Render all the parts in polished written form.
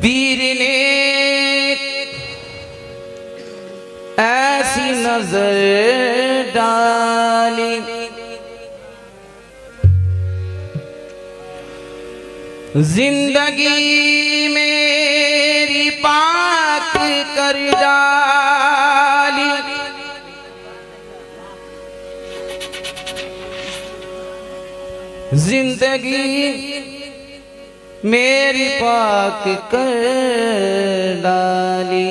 पीर ने ऐसी नजर डाली, जिंदगी मेरी पाक कर डाली। जिंदगी मेरी पाक कर डाली।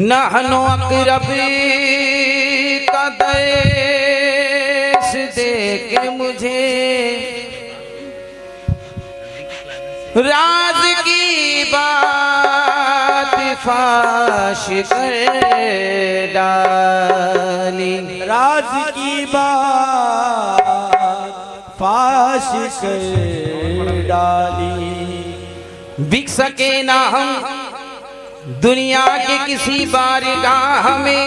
नहनो अक़रब कदेश दे के मुझे राज की बात फाश कर डाली। राज की बात फाश कर डाली। बिक सके ना हम दुनिया के किसी बारगाह में,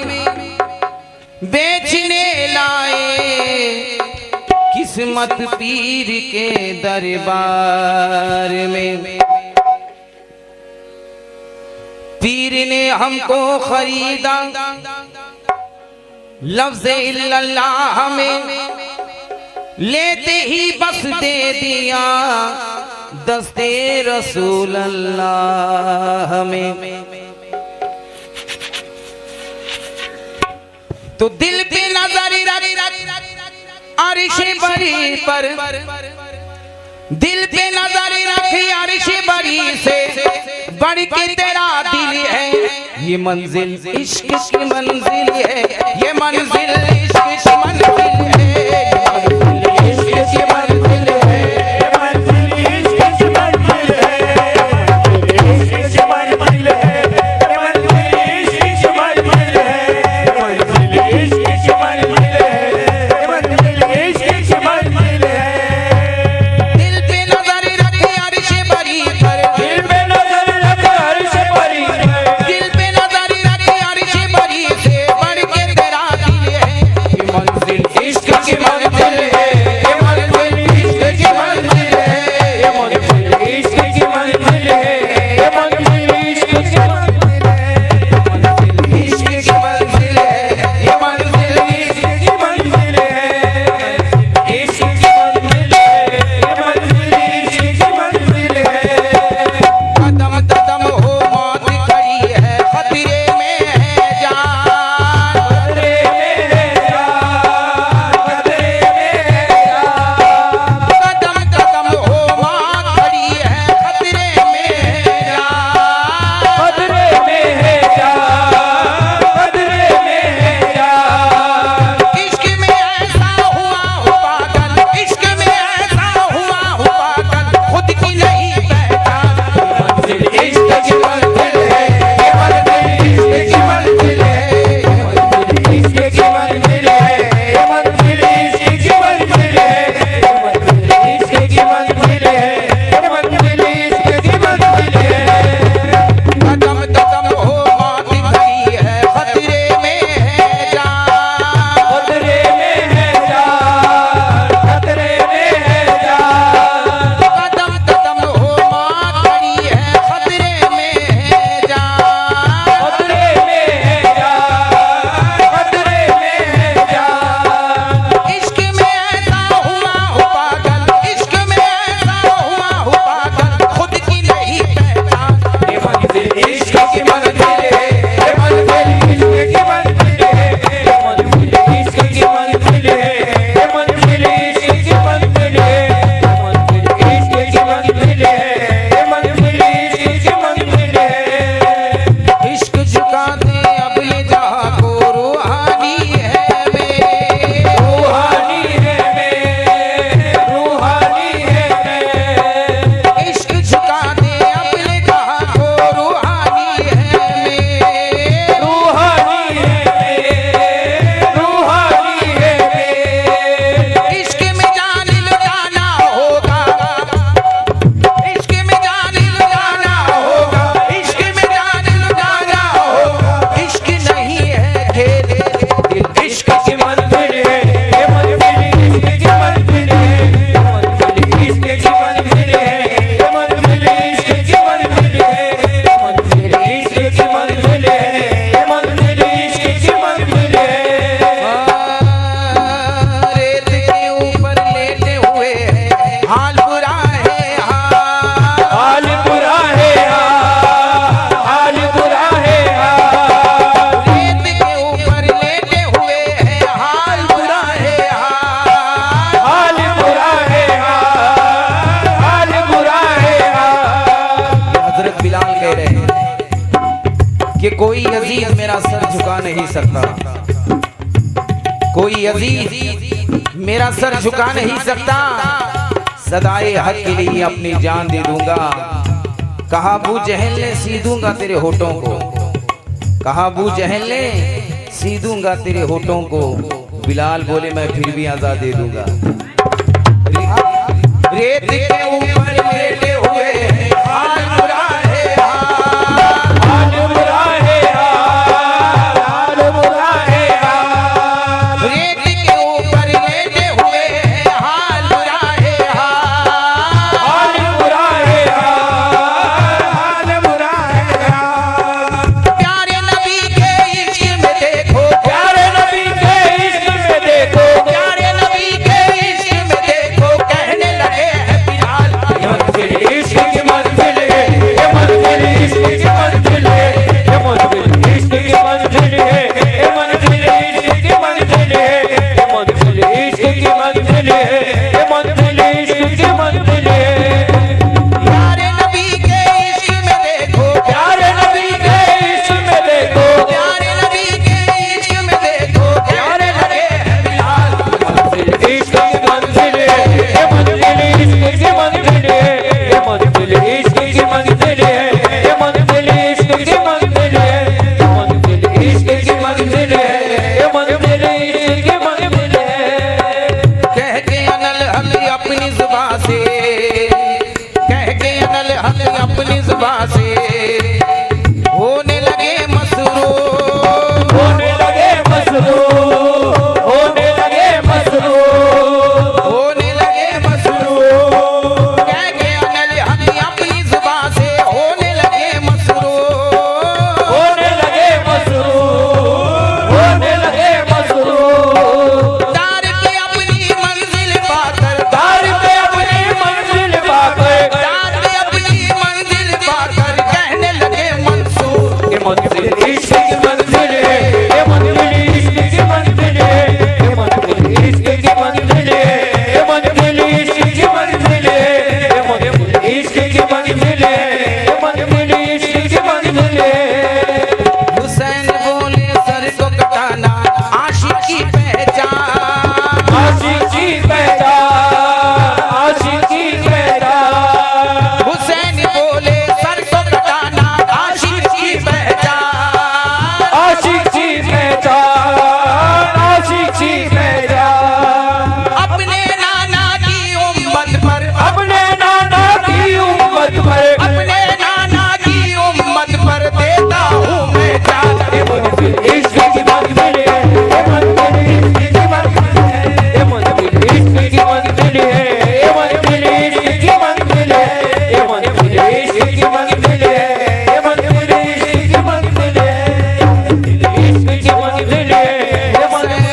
बेचने लाए किस्मत पीर के दरबार में। पीर ने हमको खरीदा लफ्ज़े इल्लल्लाह में, लेते ही बस दे दिया दस्ते रसूल अल्लाह में। तो दिल पे नजर अर्श बरी पर, दिल पे नजर रखी अर्श बरी से बढ़ के तेरा दिल है। ये मंजिल इश्क की मंजिल है, ये मंजिल इश्क की मंजिल है, इश्क की मंजिल है, मंजिल इश्क की मंजिल है, इश्क की मंजिल है, मंजिल इश्क की मंजिल है, मंजिल इश्क की मंजिल है, मंजिल इश्क की मंजिल है। दिल पे नजर रखे अर्श बरी पर, दिल पे नजर रखे अर्श बरी पर, दिल पे नजर रखे अर्श बरी से बढ़ के तेरा दिल है। ये मंजिल इश्क झुका नहीं सकता, कोई अजीज मेरा सर झुका नहीं सकता। सदाए हक के लिए अपनी जान दे दूंगा। कहा अबू जहल ने सीधूंगा तेरे होठों को, कहा अबू जहल ने सीधूंगा तेरे होठों को। बिलाल बोले मैं फिर भी आजाद दे दूंगा। रेत के ऊपर लेटे हुए हाल बुरा है, हाल बुरा है, हाल बुरा है। रेत के ऊपर लेटे हुए हाल बुरा है, हाल बुरा है, हाल बुरा है। प्यारे नबी के इश्क में देखो, प्यारे नबी के इश्क में देखो, प्यारे नबी के इश्क में देखो। कहने लगे हैं बिलाल मंजिल इश्क की मंजिल है, ये मंजिल इश्क की मंजिल है, ये मंजिल इश्क की मंजिल है, ये मंजिल इश्क की मंजिल है, ये मंजिल इश्क की मंजिल है, ये मंजिल इश्क की मंजिल है। प्यारे नबी के इश्क में देखो, प्यारे नबी के इश्क में देखो, प्यारे नबी के इश्क में देखो। कहने लगे हैं बिलाल मंजिल इश्क की मंजिल है, ये मंजिल इश्क की मंजिल है, ये मंजिल इश्क की मंजिल है, ये मंजिल इश्क की मंजिल है, ये मंजिल इश्क की मंजिल है, ये मंजिल इश्क की मंजिल है। कह के अनल हक अपनी जुबान से, कह के अनल हक अपनी जुबान से होने लगे मसरूर, होने लगे मसरूर, होने लगे मसरूर, होने लगे मसरूर। कह के अनल हक अपनी जुबान से होने लगे मसरूर, होने लगे मसरूर, होने लगे मसरूर। दार पे अपनी मंजिल पाकर, दार पे अपनी मंजिल पाकर, दार पे अपनी मंजिल पाकर कहने लगे मंसूर। ये मंजिल इश्क की मंजिल है, ये मंजिल इश्क की मंजिल है, ये मंजिल इश्क की मंजिल है, ये मंजिल इश्क की मंजिल है, ये मंजिल इश्क की मंजिल है, ये मंजिल इश्क की मंजिल है। हुसैन बोले सर को कटाना आशिक की पहचान, आशिक की पहचान, आशिक की पहचान, हुसैन बोले सर को कटाना आशिक की पहचान। आशिक की पहचान, आशिक की पहचान। अपने नाना की उम्मत पर, अपने नाना की उम्मत पर, अपने नाना की उम्मत पर देता हूँ मैं जान। ये मंजिल इश्क की मंजिल है, ये मंजिल इश्क की मंजिल है, ये मंजिल इश्क की मंजिल है, ये मंजिल इश्क की मंजिल है, ये मंजिल इश्क की मंजिल है, ये मंजिल इश्क की मंजिल है, इश्क की मंजिल है, ये मंजिल।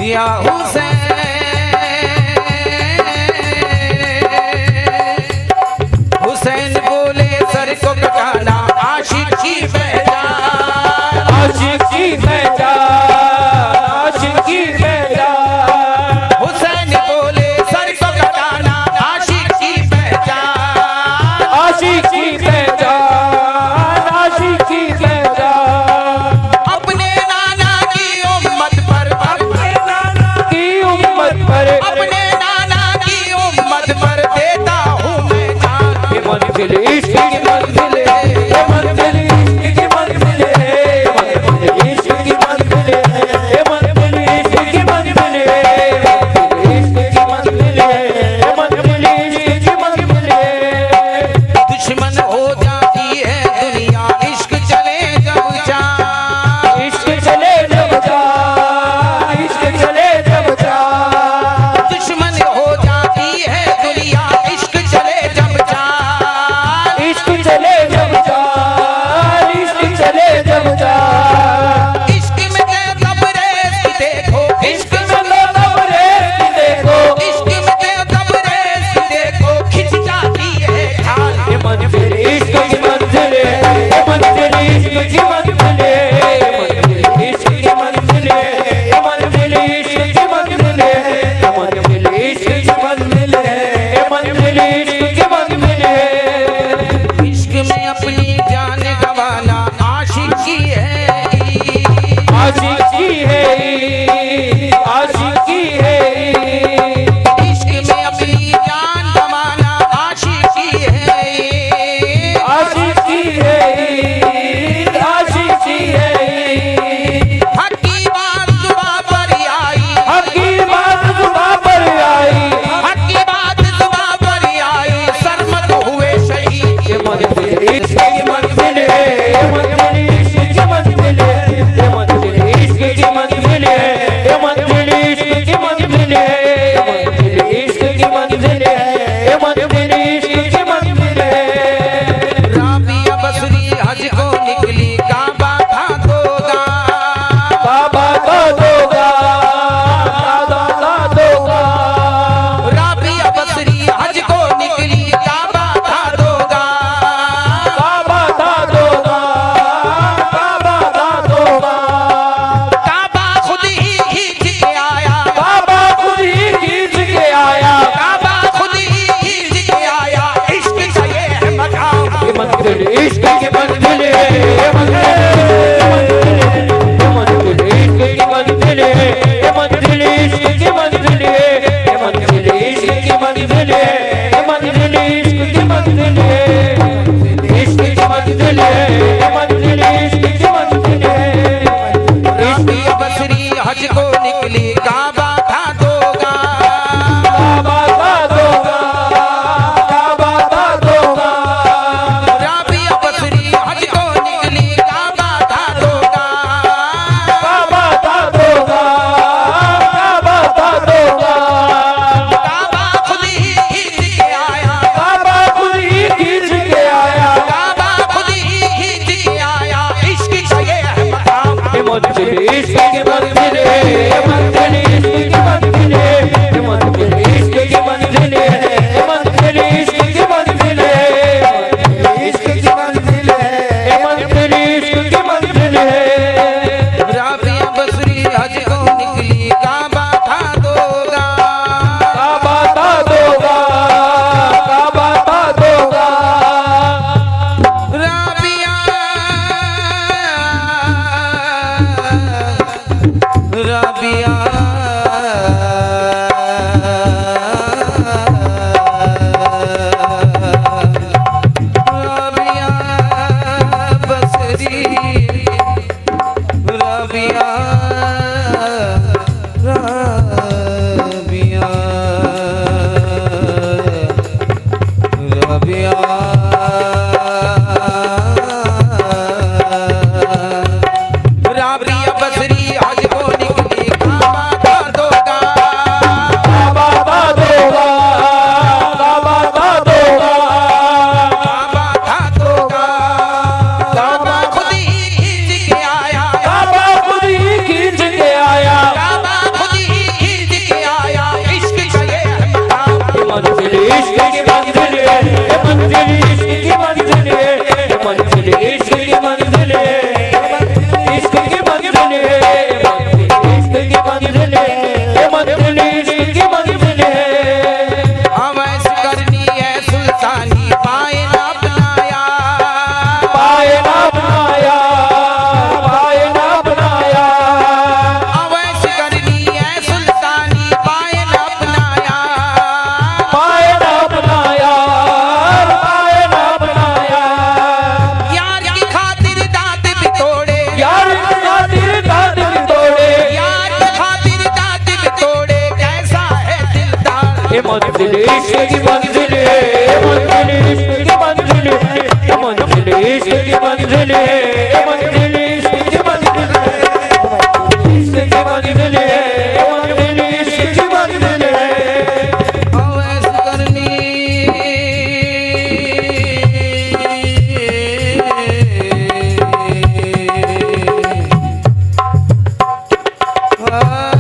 या हुसैन, हुसैन बोले सर को कटाना आशिक की पहचान, आशिक की पहचान, आशिक की पहचान, हुसैन बोले सर को कटाना आशिक की पहचान। आशिक की पहचान, आशिक की पहचान। अपने नाना की उम्मत पर, अपने नाना की उम्मत पर, अपने नाना की उम्मत पर देता हूँ मैं जान। ये मंजिल इश्क की मंजिल है, ये मंजिल इश्क की मंजिल है, ये मंजिल इश्क की मंजिल है, ये मंजिल इश्क की मंजिल है, ये मंजिल इश्क की मंजिल है, ये मंजिल इश्क की मंजिल है। दुश्मन हो जाती है दुनिया इश्क चले जब जा, इश्क चले जब जा, इश्क चले जब जा, दुश्मन हो जाती है दुनिया इश्क चले जब जा। इश्क चले जब जा, इश्क चले जब जा। इश्क में ते तबरेज़ की देखो, इश्क इश्क में तो तबरेज़ की देखो, इश्क में ते तबरेज़ की देखो खिंच जाती है ढाल। ये मंजिल इश्क की मंजिल है, ये मंजिल इश्क की मंजिल है, ये मंजिल इश्क की मंजिल है, ये मंजिल इश्क की मंजिल है, ये मंजिल इश्क की मंजिल है, ये मंजिल इश्क की मंजिल है। इश्क में अपनी जान राबिया राबिया बसरी राबिया राबिया राबिया राबिया बसरी आज को निकली काबा दोगा काबा दोगा काबा दोगा काबा दोगा काबा खुद ही खींच के आया काबा खुद ही खींच के आया काबा खुद ही खींच के आया इश्क का ये मकाम मंजिल इश्क की मंजिल है ये मंजिल इश्क की मंजिल है ये मंजिल इश्क की मंजिल है इश्क की मंजिल है इश्क की मंजिल है ये मंजिल इश्क की मंजिल है अवैस करनी है सुल्तानी पाए ना अपनाया पाए ना बनाया पाए ना बनाया अवैस करनी है सुल्तानी पाए ना अपनाया पाए ना बनाया पाए ना बनाया यार की खातिर दांत भी तोड़े यार की खातिर दांत भी तोड़े यार की खातिर दांत भी तोड़े कैसा है दिलदार ये मंजिल इश्क की मंजिल है ये मंजिल इश्क की मंजिल है ये मंजिल इश्क की मंजिल है ये मंजिल इश्क की मंजिल है इश्क की मंजिल है ये मंजिल इश्क की मंजिल है अवैस करनी हाँ